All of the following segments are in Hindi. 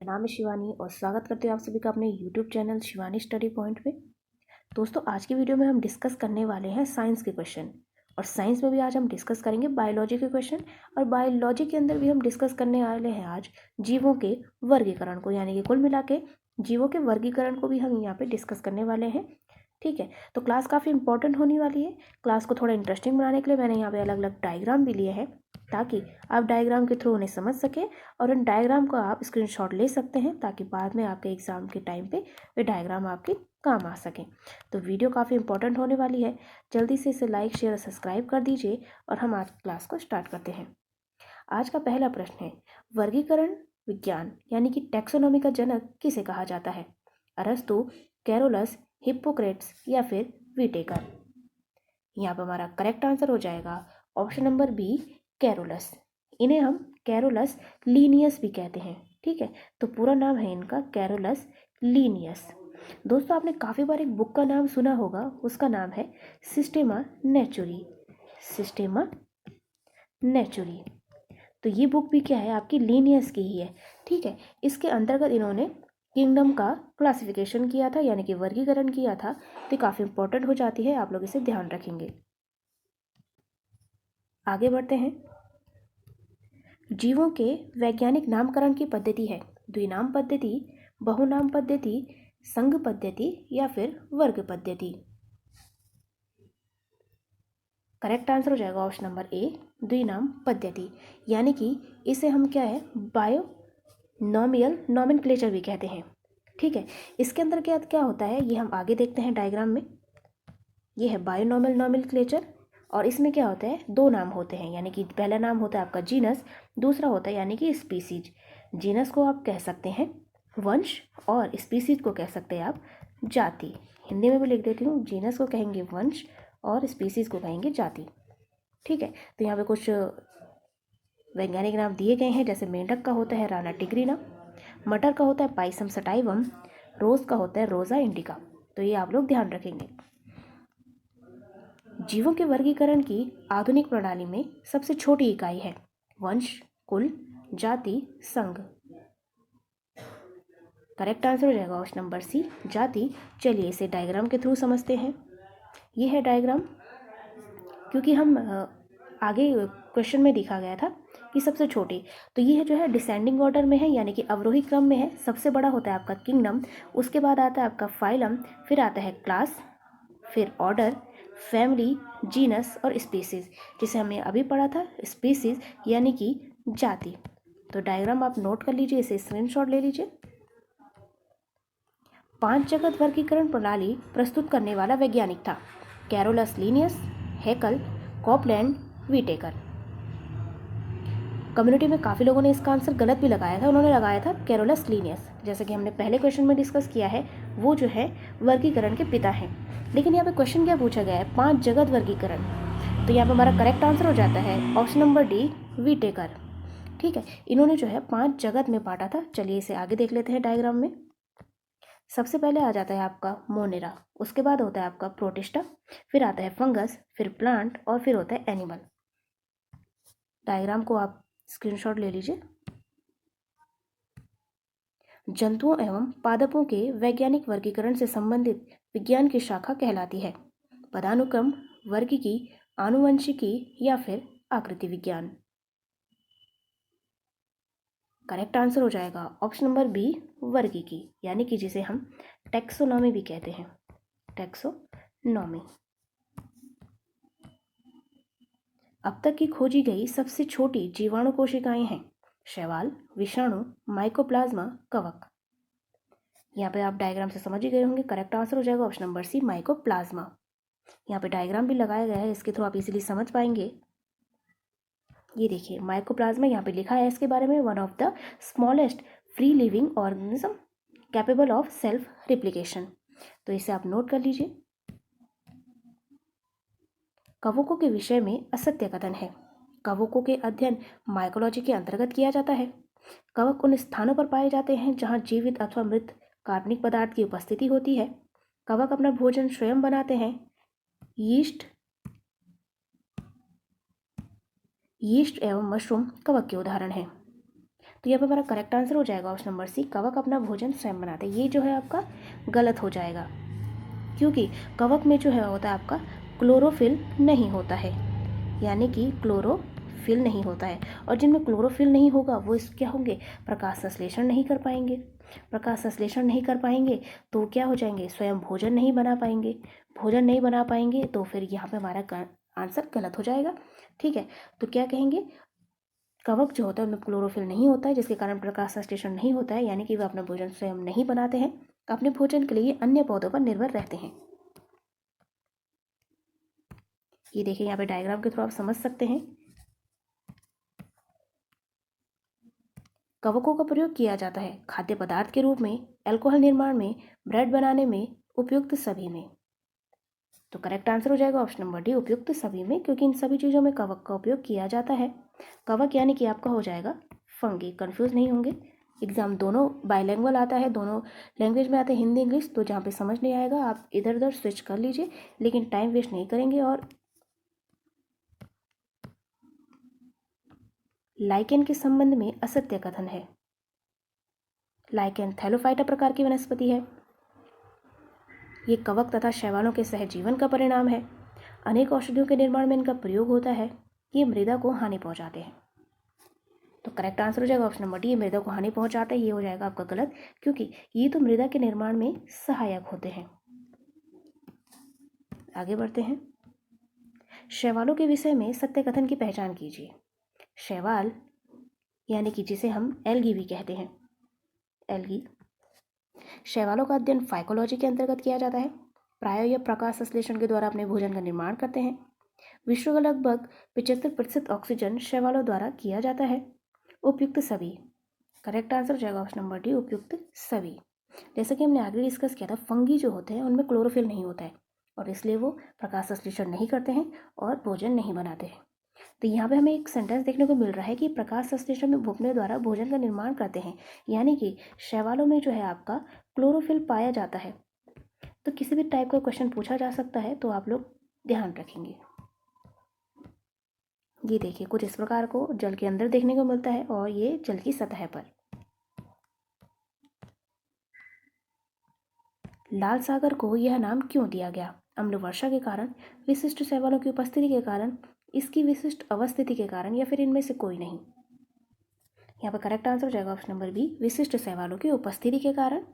मेरा नाम है शिवानी और स्वागत करते हैं आप सभी का अपने YouTube channel Shivani study point पे। दोस्तों, आज की वीडियो में हम डिस्कस करने वाले हैं साइंस के क्वेश्चन। और साइंस में भी आज हम डिस्कस करेंगे बायोलॉजी के क्वेश्चन। और बायोलॉजी के अंदर भी हम डिस्कस करने वाले हैं आज जीवों के वर्गीकरण को, यानी कि कुल मिला के जीवों के वर्गीकरण को भी हम यहाँ पे डिस्कस करने वाले हैं। ठीक है, तो क्लास काफ़ी इंपॉर्टेंट होने वाली है। क्लास को थोड़ा इंटरेस्टिंग बनाने के लिए मैंने यहाँ पे अलग अलग डायग्राम भी लिए हैं, ताकि आप डायग्राम के थ्रू उन्हें समझ सकें और उन डायग्राम को आप स्क्रीनशॉट ले सकते हैं, ताकि बाद में आपके एग्ज़ाम के टाइम पे वे डायग्राम आपके काम आ सकें। तो वीडियो काफ़ी इंपॉर्टेंट होने वाली है। जल्दी से इसे लाइक, शेयर और सब्सक्राइब कर दीजिए और हम आज क्लास को स्टार्ट करते हैं। आज का पहला प्रश्न है, वर्गीकरण विज्ञान यानी कि टैक्सोनॉमी का जनक किसे कहा जाता है? अरस्तु, कैरोलस, हिप्पोक्रेट्स या फिर विटेकर? यहाँ पर हमारा करेक्ट आंसर हो जाएगा ऑप्शन नंबर बी, कैरोलस। इन्हें हम कैरोलस लीनियस भी कहते हैं। ठीक है, तो पूरा नाम है इनका कैरोलस लीनियस। दोस्तों, आपने काफ़ी बार एक बुक का नाम सुना होगा, उसका नाम है सिस्टेमा नेचुरी। सिस्टेमा नेचुरी। तो ये बुक भी क्या है, आपकी लीनियस की ही है। ठीक है, इसके अंतर्गत इन्होंने किंगडम का क्लासिफिकेशन किया था, यानी कि वर्गीकरण किया था। तो काफ़ी इंपॉर्टेंट हो जाती है, आप लोग इसे ध्यान रखेंगे। आगे बढ़ते हैं। जीवों के वैज्ञानिक नामकरण की पद्धति है द्विनाम पद्धति, बहुनाम पद्धति, संघ पद्धति या फिर वर्ग पद्धति? करेक्ट आंसर हो जाएगा ऑप्शन नंबर ए, द्विनाम पद्धति। यानी कि इसे हम क्या है, बायोनॉमियल नॉमेनक्लेचर भी कहते हैं। ठीक है, इसके अंदर क्या क्या होता है ये हम आगे देखते हैं डायग्राम में। ये है बायोनॉमियल नॉमेनक्लेचर और इसमें क्या होता है, दो नाम होते हैं, यानी कि पहला नाम होता है आपका जीनस, दूसरा होता है यानी कि स्पीसीज। जीनस को आप कह सकते हैं वंश और स्पीसीज को कह सकते हैं आप जाति। हिंदी में भी लिख देती हूँ, जीनस को कहेंगे वंश और स्पीसीज को कहेंगे जाति। ठीक है, तो यहाँ पे कुछ वैज्ञानिक नाम दिए गए हैं, जैसे मेंढक का होता है राना टिग्रिना, मटर का होता है पाइसम सटाइवम, रोज का होता है रोजा इंडिका। तो ये आप लोग ध्यान रखेंगे। जीवों के वर्गीकरण की आधुनिक प्रणाली में सबसे छोटी इकाई है वंश, कुल, जाति, संघ। करेक्ट आंसर हो जाएगा ऑप्शन नंबर सी, जाति। चलिए इसे डायग्राम के थ्रू समझते हैं। ये है डायग्राम, क्योंकि हम आगे क्वेश्चन में दिखा गया था कि सबसे छोटी, तो ये जो है डिसेंडिंग ऑर्डर में है, यानी कि अवरोही क्रम में है। सबसे बड़ा होता है आपका किंगडम, उसके बाद आता है आपका फाइलम, फिर आता है क्लास, फिर ऑर्डर, फैमिली, जीनस और स्पीसीज, जिसे हमने अभी पढ़ा था स्पीसीज यानी कि जाति। तो डायग्राम आप नोट कर लीजिए, इसे स्क्रीनशॉट ले लीजिए। 5 जगत वर्गीकरण प्रणाली प्रस्तुत करने वाला वैज्ञानिक था Carolus Linnaeus, Haeckel, Copeland, Whittaker. Community में काफ़ी लोगों ने इसका आंसर गलत भी लगाया था, उन्होंने लगाया था कैरोलस लीनियस। जैसे कि हमने पहले क्वेश्चन में डिस्कस किया है, वो जो है वर्गीकरण के पिता हैं। लेकिन यहाँ पे क्वेश्चन क्या पूछा गया है, 5 जगत वर्गीकरण। तो यहाँ पे हमारा करेक्ट आंसर हो जाता है ऑप्शन नंबर डी, विटेकर। ठीक है, इन्होंने जो है 5 जगत में बांटा था। चलिए इसे आगे देख लेते हैं डायग्राम में। सबसे पहले आ जाता है आपका मोनेरा, उसके बाद होता है आपका प्रोटिस्टा, फिर आता है फंगस, फिर प्लांट और फिर होता है एनिमल। डायग्राम को आप स्क्रीनशॉट ले लीजिए। जंतुओं एवं पादपों के वैज्ञानिक वर्गीकरण से संबंधित विज्ञान की शाखा कहलाती है पदानुक्रम, वर्गीकी, आनुवंशिकी या फिर आकृति विज्ञान? करेक्ट आंसर हो जाएगा ऑप्शन नंबर बी, वर्गीकी, यानी कि जिसे हम टैक्सोनॉमी भी कहते हैं, टैक्सोनॉमी। अब तक की खोजी गई सबसे छोटी जीवाणु कोशिकाएं हैं शैवाल, विषाणु, माइकोप्लाज्मा, कवक। यहाँ पे आप डायग्राम से समझ ही गए होंगे, करेक्ट आंसर हो जाएगा ऑप्शन नंबर सी, माइकोप्लाज्मा। यहाँ पे डायग्राम भी लगाया गया है, इसके थ्रू आप इजीली समझ पाएंगे। ये देखिए माइकोप्लाज्मा यहाँ पे लिखा है इसके बारे में, one of the smallest free living organism capable of self replication. तो इसे आप नोट कर लीजिए। कवकों के विषय में असत्य कथन है। कवकों के अध्ययन माइकोलॉजी के अंतर्गत किया जाता है। कवक उन स्थानों पर पाए जाते हैं जहां जीवित अथवा मृत कार्बनिक पदार्थ की उपस्थिति होती है। कवक अपना भोजन स्वयं बनाते हैं। यीस्ट एवं मशरूम कवक के उदाहरण हैं। तो यहाँ पे हमारा करेक्ट आंसर हो जाएगा ऑप्शन नंबर सी, कवक अपना भोजन स्वयं बनाते हैं। ये जो है आपका गलत हो जाएगा, क्योंकि कवक में जो है होता है आपका क्लोरोफिल नहीं होता है, यानी कि क्लोरोफिल नहीं होता है। और जिनमें क्लोरोफिल नहीं होगा वो इस क्या होंगे, प्रकाश संश्लेषण नहीं कर पाएंगे। प्रकाश संश्लेषण नहीं कर पाएंगे तो क्या हो जाएंगे, स्वयं भोजन नहीं बना पाएंगे। भोजन नहीं बना पाएंगे तो फिर यहाँ पे हमारा आंसर गलत हो जाएगा। ठीक है, तो क्या कहेंगे, कवक जो होता है उनमें क्लोरोफिल नहीं होता है, जिसके कारण प्रकाश संश्लेषण नहीं होता है, यानी कि वे अपना भोजन स्वयं नहीं बनाते हैं। अपने भोजन के लिए अन्य पौधों पर निर्भर रहते हैं। ये देखिए यहाँ पे डायग्राम के थ्रू आप समझ सकते हैं। कवकों का प्रयोग किया जाता है खाद्य पदार्थ के रूप में, अल्कोहल निर्माण में, ब्रेड बनाने में, उपयुक्त सभी में। तो करेक्ट आंसर हो जाएगा ऑप्शन नंबर डी, उपयुक्त सभी में, क्योंकि इन सभी चीज़ों में कवक का उपयोग किया जाता है। कवक यानी कि आपका हो जाएगा फंगी, कंफ्यूज नहीं होंगे। एग्जाम दोनों बाइलैंग्वेज आता है, दोनों लैंग्वेज में आते हैं, हिंदी इंग्लिश, तो जहाँ पे समझ नहीं आएगा आप इधर उधर स्विच कर लीजिए, लेकिन टाइम वेस्ट नहीं करेंगे। और लाइकेन के संबंध में असत्य कथन है। लाइकेन थैलोफाइटा प्रकार की वनस्पति है। ये कवक तथा शैवालों के सहजीवन का परिणाम है। अनेक औषधियों के निर्माण में इनका प्रयोग होता है। ये मृदा को हानि पहुंचाते हैं। तो करेक्ट आंसर हो जाएगा ऑप्शन नंबर डी, ये मृदा को हानि पहुंचाते हैं। ये हो जाएगा आपका गलत, क्योंकि ये तो मृदा के निर्माण में सहायक होते हैं। आगे बढ़ते हैं। शैवालों के विषय में सत्य कथन की पहचान कीजिए। शैवाल यानी कि जिसे हम एल्गी भी कहते हैं, एल्गी, शैवालों का अध्ययन फाइकोलॉजी के अंतर्गत किया जाता है। प्राय यह प्रकाश संश्लेषण के द्वारा अपने भोजन का निर्माण करते हैं। विश्व का लगभग 75% ऑक्सीजन शैवालों द्वारा किया जाता है। उपयुक्त सभी, करेक्ट आंसर हो जाएगा ऑप्शन नंबर डी, उपयुक्त सभी। जैसा कि हमने आगे डिस्कस किया था, फंगी जो होते हैं उनमें क्लोरोफिल नहीं होता है और इसलिए वो प्रकाश संश्लेषण नहीं करते हैं और भोजन नहीं बनाते हैं। तो यहाँ पे हमें एक सेंटेंस देखने को मिल रहा है कि प्रकाश संश्लेषण में अपने द्वारा भोजन का निर्माण करते हैं, यानी कि शैवालों में जो है आपका क्लोरोफिल पाया जाता है। तो किसी भी टाइप का क्वेश्चन पूछा जा सकता है, तो आप लोग ध्यान रखेंगे। ये देखिए कुछ इस प्रकार को जल के अंदर देखने को मिलता है और ये जल की सतह पर। लाल सागर को यह नाम क्यों दिया गया? अम्ल वर्षा के कारण, विशिष्ट शैवालों की उपस्थिति के कारण, इसकी विशिष्ट अवस्थिति के कारण, या फिर इनमें से कोई नहीं। यहाँ पर करेक्ट आंसर हो जाएगा ऑप्शन नंबर बी, विशिष्ट शैवालों की उपस्थिति के कारण।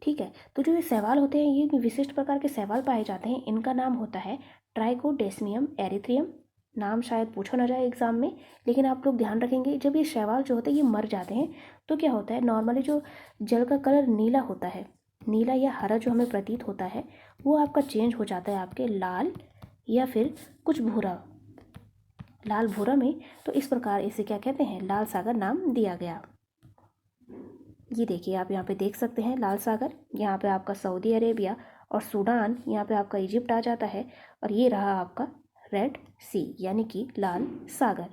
ठीक है, तो जो ये शैवाल होते हैं, ये विशिष्ट प्रकार के शैवाल पाए जाते हैं। इनका नाम होता है ट्राइकोडेस्मियम एरिथ्रियम। नाम शायद पूछा ना जाए एग्जाम में, लेकिन आप लोग ध्यान रखेंगे, जब ये शैवाल जो होते हैं ये मर जाते हैं तो क्या होता है, नॉर्मली जो जल का कलर नीला होता है, नीला या हरा जो हमें प्रतीत होता है, वो आपका चेंज हो जाता है आपके लाल या फिर कुछ भूरा, लाल भूरा में। तो इस प्रकार इसे क्या कहते हैं, लाल सागर नाम दिया गया। ये देखिए आप यहाँ पे देख सकते हैं लाल सागर, यहाँ पे आपका सऊदी अरेबिया और सूडान, यहाँ पे आपका इजिप्ट आ जाता है, और ये रहा आपका रेड सी यानी कि लाल सागर।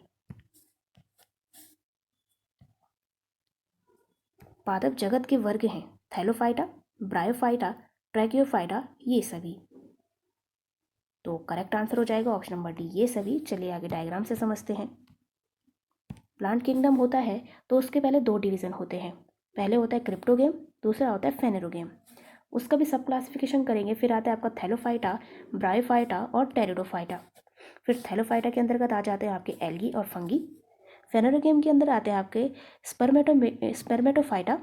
पादप जगत के वर्ग हैं थैलोफाइटा, ब्रायोफाइटा, ट्रैकियोफाइटा, ये सभी। तो करेक्ट आंसर हो जाएगा ऑप्शन नंबर डी, ये सभी। चलिए आगे डायग्राम से समझते हैं। प्लांट किंगडम होता है तो उसके पहले दो डिवीजन होते हैं। पहले होता है क्रिप्टोगेम, दूसरा होता है फेनेरोगेम। उसका भी सब क्लासिफिकेशन करेंगे। फिर आता है आपका थैलोफाइटा, ब्रायोफाइटा और टेरिडोफाइटा। फिर थैलोफाइटा के अंतर्गत आ जाते हैं आपके एल्गी और फंगी। फेनेरोगेम के अंदर आते हैं आपके स्पर्मेटोफाइटा,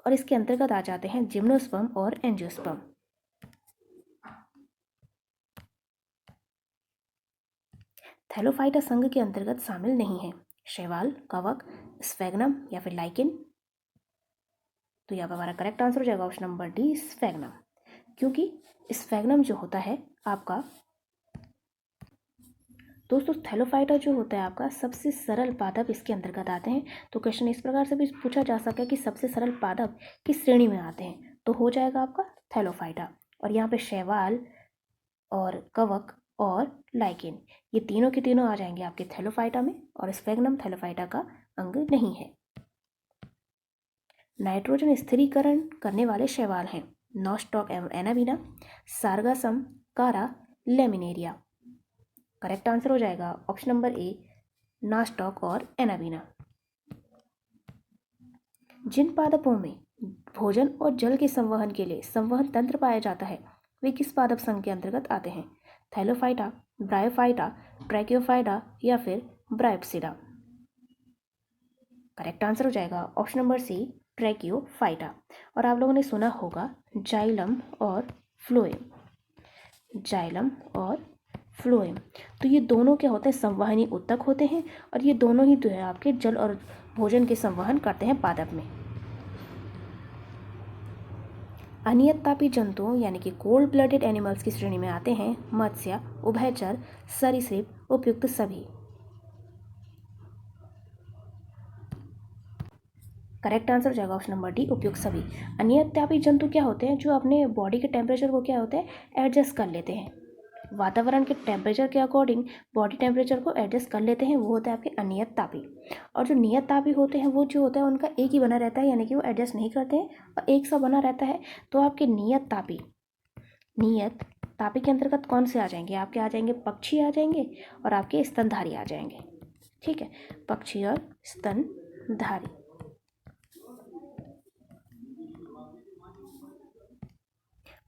और इसके अंतर्गत आ जाते हैं जिम्नोस्पर्म और एंजियोस्पर्म। थैलोफाइटा संघ के अंतर्गत शामिल नहीं है। शैवाल, कवक, स्फैग्नम या फिर लाइकेन। तो यहाँ पर हमारा करेक्ट आंसर हो जाएगा ऑप्शन नंबर डी, स्फैग्नम, क्योंकि स्फैग्नम जो होता है आपका दोस्तों, थैलोफाइटा जो होता है आपका सबसे सरल पादप इसके अंतर्गत आते हैं। तो क्वेश्चन इस प्रकार से भी पूछा जा सकता है कि सबसे सरल पादप किस श्रेणी में आते हैं, तो हो जाएगा आपका थैलोफाइटा। और यहाँ पे शैवाल और कवक और लाइकेन, ये तीनों के तीनों आ जाएंगे आपके थैलोफाइटा में, और स्फैग्नम थैलोफाइटा का अंग नहीं है। नाइट्रोजन स्थिरीकरण करने वाले शैवाल हैं नॉस्टॉक एवं एनाबीना, सार्गासम, कारा, लेमिनेरिया। करेक्ट आंसर हो जाएगा ऑप्शन नंबर ए, नास्टॉक और एनाबीना। जिन पादपों में भोजन और जल के संवहन के लिए संवहन तंत्र पाया जाता है वे किस पादप संघ के अंतर्गत आते हैं? थैलोफाइटा, ब्रायोफाइटा, ट्रैकियोफाइटा या फिर ब्रायोप्सिडा। करेक्ट आंसर हो जाएगा ऑप्शन नंबर सी, ट्रैकियोफाइटा। और आप लोगों ने सुना होगा जाइलम और फ्लोएम। जाइलम और फ्लोएम, तो ये दोनों क्या होते हैं? संवहनी ऊतक होते हैं और ये दोनों ही जो है आपके जल और भोजन के संवहन करते हैं पादप में। अनियत तापी जंतुओं यानी कि कोल्ड ब्लडेड एनिमल्स की श्रेणी में आते हैं मत्स्य, उभयचर, सरीसृप, उपयुक्त सभी। करेक्ट आंसर हो जाएगा ऑप्शन नंबर डी, उपयुक्त सभी। अनियत तापी जंतु क्या होते हैं? जो अपने बॉडी के टेम्परेचर को क्या होते हैं? एडजस्ट कर लेते हैं। वातावरण के टेम्परेचर के अकॉर्डिंग बॉडी टेम्परेचर को एडजस्ट कर लेते हैं, वो होता है आपके अनियत तापी। और जो नियत तापी होते हैं वो जो होता है उनका एक ही बना रहता है, यानी कि वो एडजस्ट नहीं करते हैं और एक सा बना रहता है। तो आपके नियत तापी के अंतर्गत कौन से आ जाएंगे? आपके आ जाएंगे पक्षी आ जाएंगे और आपके स्तनधारी आ जाएंगे। ठीक है, पक्षी और स्तनधारी।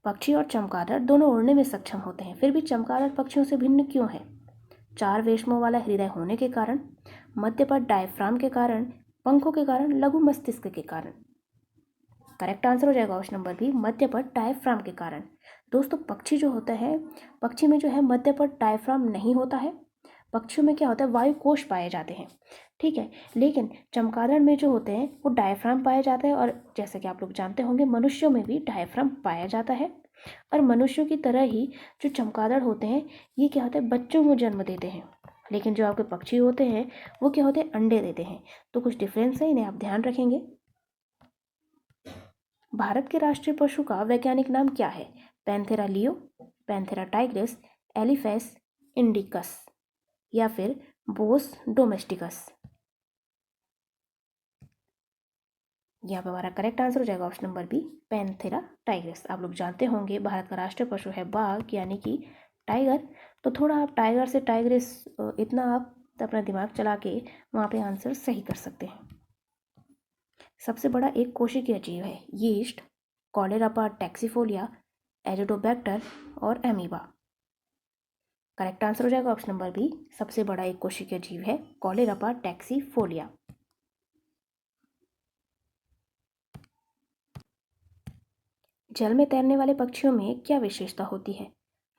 पक्षी और चमगादड़ दोनों उड़ने में सक्षम होते हैं, फिर भी चमगादड़ पक्षियों से भिन्न क्यों है? 4 रेशमों वाला हृदय होने के कारण, मध्य पर डायफ्राम के कारण, पंखों के कारण, लघु मस्तिष्क के कारण। करेक्ट आंसर हो जाएगा ऑप्शन नंबर बी, मध्य पर डायफ्राम के कारण। दोस्तों पक्षी जो होता है, पक्षी में जो है मध्य पर डायफ्राम नहीं होता है। पक्षियों में क्या होता है? वायु कोश पाए जाते हैं। ठीक है, लेकिन चमगादड़ में जो होते हैं वो डायफ्राम पाया जाता है। और जैसे कि आप लोग जानते होंगे मनुष्यों में भी डायफ्राम पाया जाता है। और मनुष्यों की तरह ही जो चमगादड़ होते हैं ये क्या होता है? बच्चों को जन्म देते हैं। लेकिन जो आपके पक्षी होते हैं वो क्या होते हैं? अंडे देते हैं। तो कुछ डिफरेंस है, इन्हें आप ध्यान रखेंगे। भारत के राष्ट्रीय पशु का वैज्ञानिक नाम क्या है? Panthera leo, Panthera tigris, Elephas indicus या फिर बोस डोमेस्टिकस। यहाँ पे हमारा करेक्ट आंसर हो जाएगा option number b, Panthera tigris. आप लोग जानते होंगे भारत का राष्ट्रीय पशु है बाघ यानी कि टाइगर। तो थोड़ा आप टाइगर से टाइग्रिस इतना आप अपना दिमाग चला के वहाँ पे आंसर सही कर सकते हैं। सबसे बड़ा एक कोशिकीय जीव है यीस्ट, कॉलेरा टैक्सीफोलिया, एजिडोबैक्टर और एमीबा। करेक्ट आंसर हो जाएगा ऑप्शन नंबर बी, सबसे बड़ा एक कोशिकीय जीव है कॉलेरा टैक्सीफोलिया। जल में तैरने वाले पक्षियों में क्या विशेषता होती है?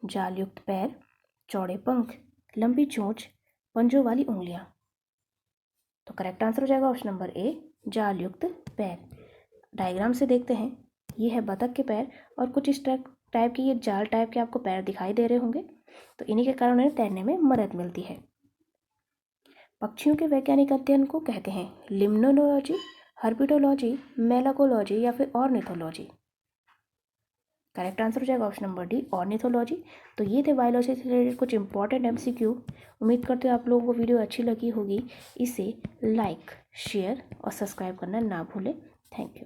जाल युक्त पैर, चौड़े पंख, लंबी चोंच, पंजों वाली उंगलियां। तो करेक्ट आंसर हो जाएगा ऑप्शन नंबर ए, जाल युक्त पैर। डायग्राम से देखते हैं, ये है बतख के पैर और कुछ इस टाइप की ये जाल टाइप के आपको पैर दिखाई दे रहे होंगे। तो इन्हीं के कारण उन्हें तैरने में मदद मिलती है। पक्षियों के वैज्ञानिक अध्ययन को कहते हैं लिम्नोलॉजी, हर्पिटोलॉजी, मेलाकोलॉजी या फिर ऑर्निथोलॉजी। करेक्ट आंसर हो जाएगा ऑप्शन नंबर डी, ऑर्निथोलॉजी। तो ये थे बायोलॉजी से रिलेटेड कुछ इंपॉर्टेंट एमसीक्यू। उम्मीद करते हो आप लोगों को वीडियो अच्छी लगी होगी। इसे लाइक, शेयर और सब्सक्राइब करना ना भूलें। Thank you.